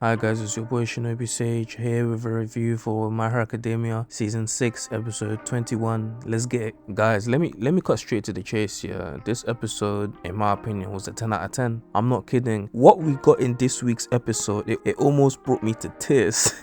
Hi guys, it's your boy Shinobi Sage here with a review for My Hero Academia Season 6 Episode 21. Let's get it. Guys, let me cut straight to the chase here. This episode, in my opinion, was a 10 out of 10. I'm not kidding. What we got in this week's episode, it almost brought me to tears.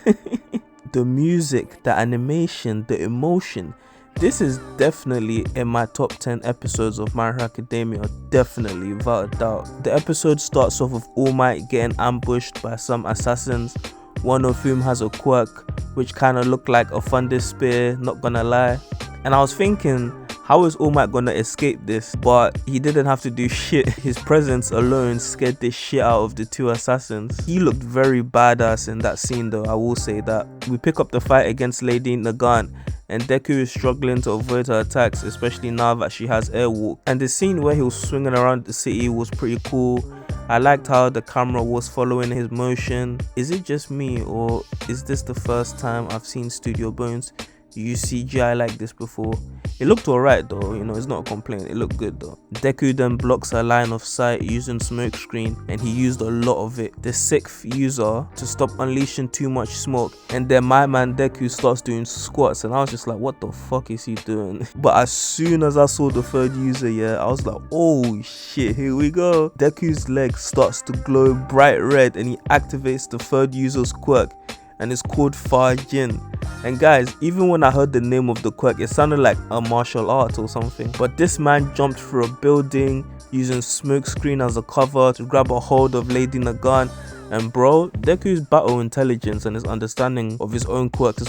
The music, the animation, the emotion. This is definitely in my top 10 episodes of My Hero Academia, definitely, without a doubt. The episode starts off with All Might getting ambushed by some assassins, one of whom has a quirk which kind of looked like a thunder spear, not gonna lie. And I was thinking, how is All Might gonna escape this? But he didn't have to do shit. His presence alone scared the shit out of the two assassins. He looked very badass in that scene though, I will say that. We pick up the fight against Lady Nagant, and DEKU is struggling to avoid her attacks, especially now that she has airwalk. And the scene where he was swinging around the city was pretty cool. I liked how the camera was following his motion. Is it just me, or is this the first time I've seen Studio Bones use CGI like this before? It looked alright though, you know, it's not a complaint, it looked good though. DEKU then blocks her line of sight using smoke screen, and he used a lot of it, the 6th user, to stop unleashing too much smoke. And then my man DEKU starts doing squats, and I was just like, what the fuck is he doing? But as soon as I saw the 3rd user, yeah, I was like, oh shit, here we go. DEKU's leg starts to glow bright red, and he activates the 3rd user's quirk, and it's called Farjin. And guys, even when I heard the name of the quirk, it sounded like a martial art or something. But this man jumped through a building using smoke screen as a cover to grab a hold of Lady Nagant. And bro, DEKU's battle intelligence and his understanding of his own quirks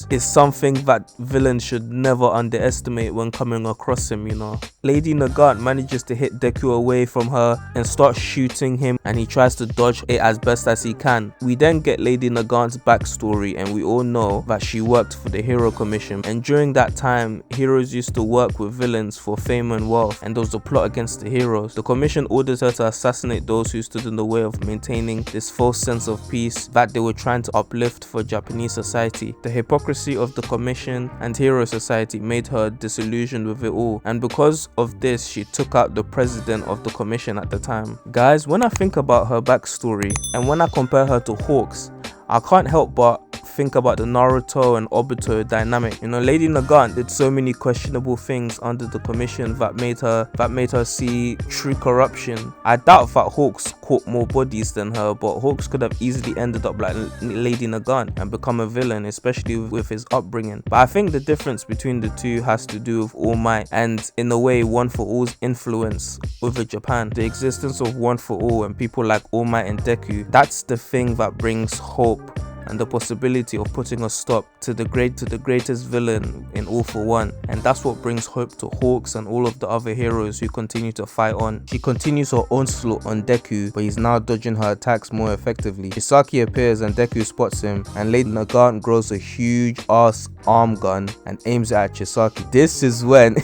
is something that villains should never underestimate when coming across him, you know. Lady Nagant manages to hit DEKU away from her and starts shooting him, and he tries to dodge it as best as he can. We then get Lady Nagant's backstory, and we all know that she worked for the Hero Commission, and during that time, heroes used to work with villains for fame and wealth, and there was a plot against the heroes. The commission orders her to assassinate those who stood in the way of maintaining this false sense of peace that they were trying to uplift for Japanese society. The hypocrisy of the commission and hero society made her disillusioned with it all, and because of this she took out the president of the commission at the time. Guys, when I think about her backstory and when I compare her to Hawks, I can't help but think about the Naruto and Obito dynamic. You know, Lady Nagant did so many questionable things under the commission that made her see true corruption. I doubt that Hawks caught more bodies than her, but Hawks could have easily ended up like Lady Nagant and become a villain, especially with his upbringing. But I think the difference between the two has to do with All Might and, in a way, One for All's influence over Japan. The existence of One for All and people like All Might and DEKU, that's the thing that brings hope and the possibility of putting a stop to the greatest villain in All for One. And that's what brings hope to Hawks and all of the other heroes who continue to fight on. She continues her onslaught on DEKU, but he's now dodging her attacks more effectively. Chisaki appears and DEKU spots him, and Lady Nagant grows a huge ass arm gun and aims it at Chisaki. This is when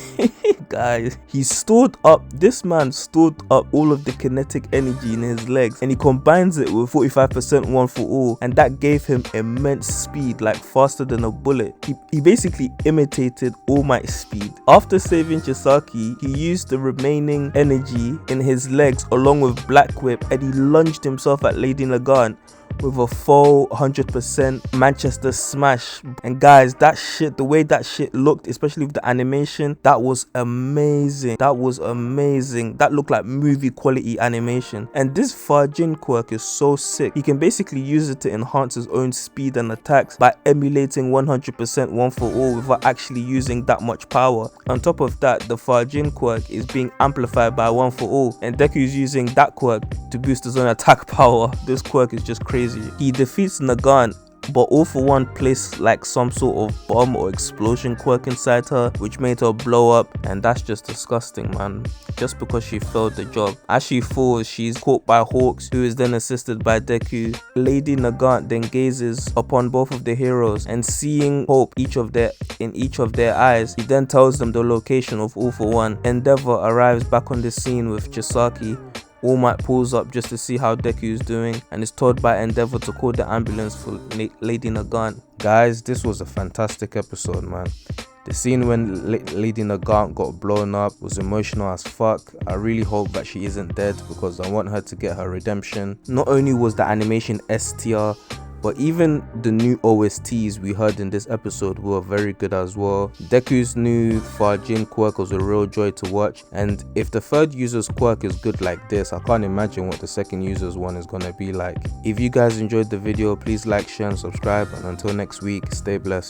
guys, this man stored up all of the kinetic energy in his legs, and he combines it with 45% One for All, and that gave him immense speed, like faster than a bullet. He basically imitated All Might's speed. After saving Chisaki, he used the remaining energy in his legs along with Black Whip, and he lunged himself at Lady Nagant with a full 100% Manchester smash. And guys, the way that shit looked, especially with the animation, that was amazing. That looked like movie quality animation. And this Farjin quirk is so sick. He can basically use it to enhance his own speed and attacks by emulating 100% One for All without actually using that much power. On top of that, the Farjin quirk is being amplified by One for All, and DEKU is using that quirk to boost his own attack power. This quirk is just crazy. He defeats Nagant, but All for One placed like some sort of bomb or explosion quirk inside her, which made her blow up, and that's just disgusting, man. Just because she failed the job. As she falls, she's caught by Hawks, who is then assisted by DEKU. Lady Nagant then gazes upon both of the heroes, and seeing hope in each of their eyes, he then tells them the location of All for One. Endeavor arrives back on the scene with Chisaki. All Might pulls up just to see how DEKU is doing, and is told by Endeavor to call the ambulance for Lady Nagant. Guys, this was a fantastic episode, man. The scene when Lady Nagant got blown up was emotional as fuck. I really hope that she isn't dead because I want her to get her redemption. Not only was the animation S tier, but even the new OSTs we heard in this episode were very good as well. Deku's new Farjin quirk was a real joy to watch, and if the third user's quirk is good like this, I can't imagine what the second user's one is gonna be like. If you guys enjoyed the video, please like, share and subscribe, and until next week, stay blessed.